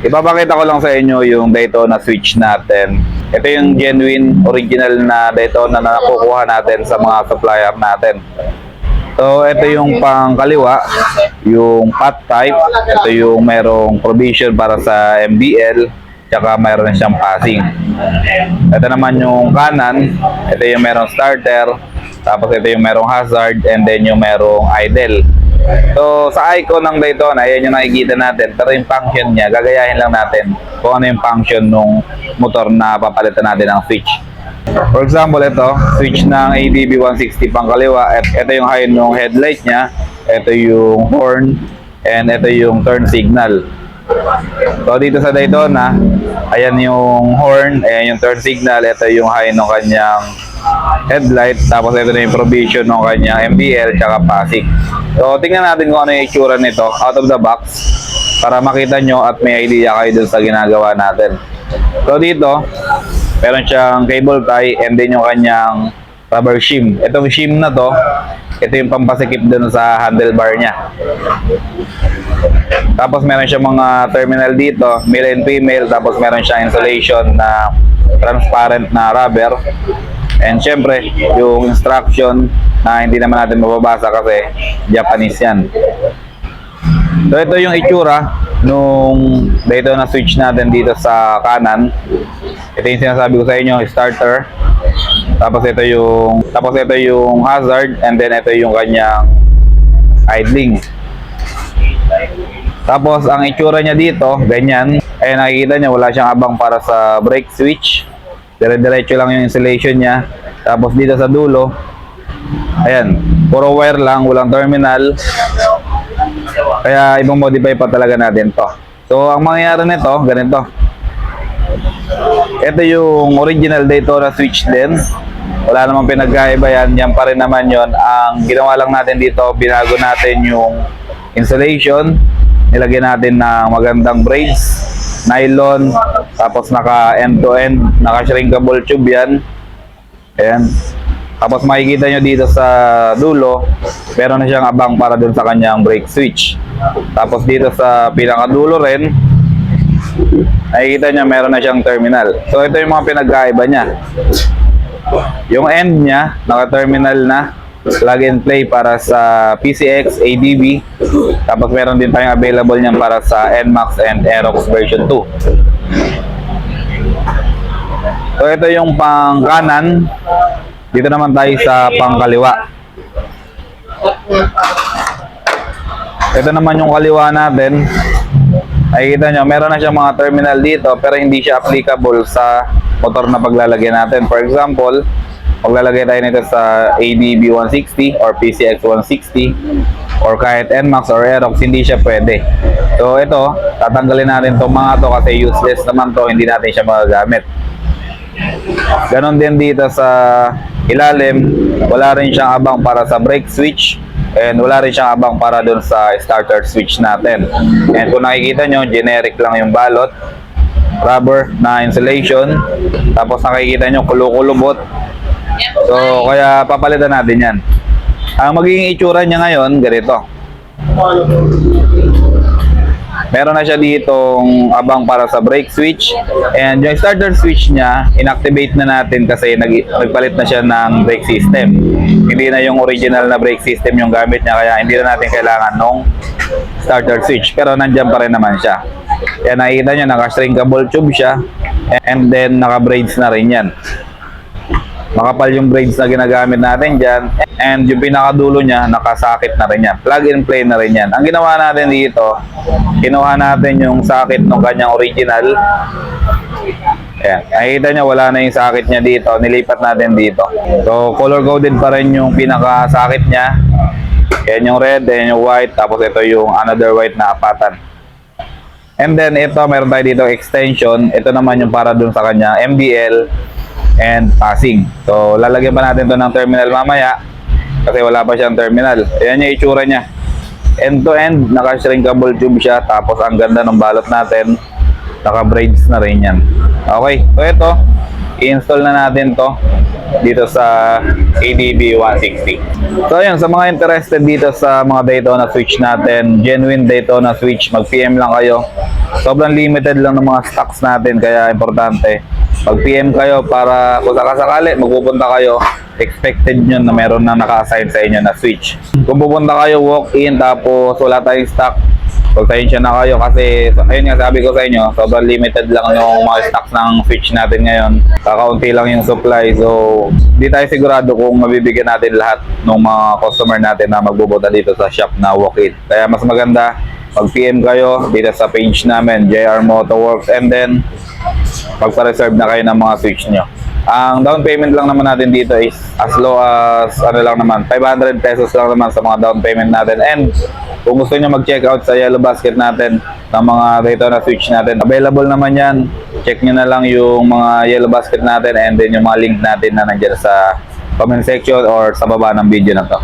Ipapakita ko lang sa inyo yung Daytona switch natin. Ito yung genuine, original na Daytona na nakukuha natin sa mga supplier natin. So, ito yung pang kaliwa, yung pot type. Ito yung merong provision para sa MDL, tsaka mayroon siyang passing. Ito naman yung kanan, ito yung merong starter, tapos ito yung merong hazard, and then yung merong idle. So, sa icon ng Daytona, ayan yung nakikita natin. Pero yung function niya, gagayahin lang natin kung ano yung function ng motor na papalitan natin ng switch. For example, ito, switch ng ADB 160 pang kaliwa. Ito yung high ng headlight niya. Ito yung horn. And ito yung turn signal. So, dito sa Daytona, ayan yung horn, ayan yung turn signal. Ito yung high ng kanyang headlight. Tapos ito na yung provision ng kanyang MDL tsaka passing. So, tingnan natin kung ano yung itsura nito out of the box para makita nyo at may idea kayo dun sa ginagawa natin. So, dito, meron siyang cable tie and then yung kanyang rubber shim. Itong shim na to, ito yung pampasikip dun sa handlebar niya. Tapos meron siyang mga terminal dito, male and female. Tapos meron siyang insulation na transparent na rubber. And syempre, yung instruction na hindi naman natin mababasa kasi Japanese yan. So ito yung itsura nung Daytona switch natin dito sa kanan. Ito yung sinasabi ko sa inyo, starter. Tapos ito yung hazard, and then ito yung kanyang idling. Tapos ang itsura niya dito, ganyan. Ayan, nakikita niya wala siyang abang para sa brake switch. Dire-diretso lang yung insulation niya. Tapos dito sa dulo, ayan, puro wire lang, walang terminal. Kaya ibang modify pa talaga natin to. So ang mangyayari nito, ganito. Ito yung original Daytona switch din. Wala namang pinagkaiba yan. Yan pa rin naman yon. Ang ginawa lang natin dito, binago natin yung insulation. Nilagyan natin ng magandang braids, nylon, tapos naka end-to-end, naka shrinkable tube yan. Ayan. Tapos makikita nyo dito sa dulo, meron na siyang abang para dun sa kanyang brake switch. Tapos dito sa pinakadulo rin, nakikita nyo meron na siyang terminal. So ito yung mga pinagkaiba niya. Yung end niya, naka-terminal na, plug and play para sa PCX, ADB. Tapos meron din tayong available niyan para sa NMAX and Aerox version 2. So ito yung pang kanan. Dito naman tayo sa pang kaliwa. Ito naman yung kaliwa natin. Nakikita nyo, meron na siyang mga terminal dito pero hindi siya applicable sa motor na paglalagyan natin. For example, maglalagay tayo nito sa ADB 160 or PCX 160 or kahit NMAX or Aerox, hindi siya pwede. So ito, tatanggalin natin itong mga to kasi useless naman to, hindi natin siya magagamit. Ganon din dito sa ilalim, wala rin siyang abang para sa brake switch and wala rin siyang abang para dun sa starter switch natin. And kung nakikita nyo, generic lang yung balot, rubber na insulation, tapos nakikita nyo kulukulubot. So kaya papalitan natin yan. Ang magiging itsura niya ngayon, ganito. Meron na siya ditong abang para sa brake switch. And yung starter switch niya, inactivate na natin kasi nagpalit na siya ng brake system. Hindi na yung original na brake system yung gamit niya, kaya hindi na natin kailangan ng starter switch. Pero nandyan pa rin naman siya. Kaya nakikita nyo, naka-shrinkable tube siya. And then naka-braids na rin yan. Makapal yung braids na ginagamit natin dyan. And yung pinakadulo niya, nakasakit na rin yan. Plug and play na rin yan. Ang ginawa natin dito, kinuha natin yung sakit ng kanyang original. Ayan. Nakikita nyo, wala na yung sakit niya dito. Nilipat natin dito. So, color coded pa rin yung pinakasakit niya. Ayan yung red, ayan yung white. Tapos ito yung another white na apatan. And then ito, meron tayo dito extension. Ito naman yung para dun sa kanyang MDL and passing. So, lalagyan pa natin to ng terminal mamaya kasi wala pa siyang terminal. Ayan yung itsura niya. End to end, naka-shrinkable tube siya. Tapos ang ganda ng balot natin, naka-braids na rin yan. Okay, so ito, i-install na natin to. dito sa ADB 160. So ayun, sa mga interested dito sa mga Daytona switch natin, genuine Daytona switch, mag-PM lang kayo. Sobrang limited lang ng mga stocks natin, kaya importante mag-PM kayo para kung sakasakali magpupunta kayo, expected nyo na meron na naka-assign sa inyo na switch. Kung pupunta kayo walk-in tapos wala tayong stock, pasensya na kayo kasi ayun nga sabi ko sa inyo, sobrang limited lang yung mga stocks ng switch natin ngayon. Kakaunti lang yung supply, so di tayo sigurado kung mabibigyan natin lahat ng mga customer natin na magbubuta dito sa shop na walk-in. Kaya mas maganda mag-PM kayo dito sa page namin, JR Motorworks, and then magpa-reserve na kayo ng mga switch nyo. Ang down payment lang naman natin dito is as low as ano lang naman, 500 pesos lang naman sa mga down payment natin. And kung gusto nyo mag-check out sa Yellow Basket natin ng mga Daytona switch natin, available naman yan. Check nyo na lang yung mga Yellow Basket natin and then yung mga link natin na nandiyan sa comment section or sa baba ng video na to.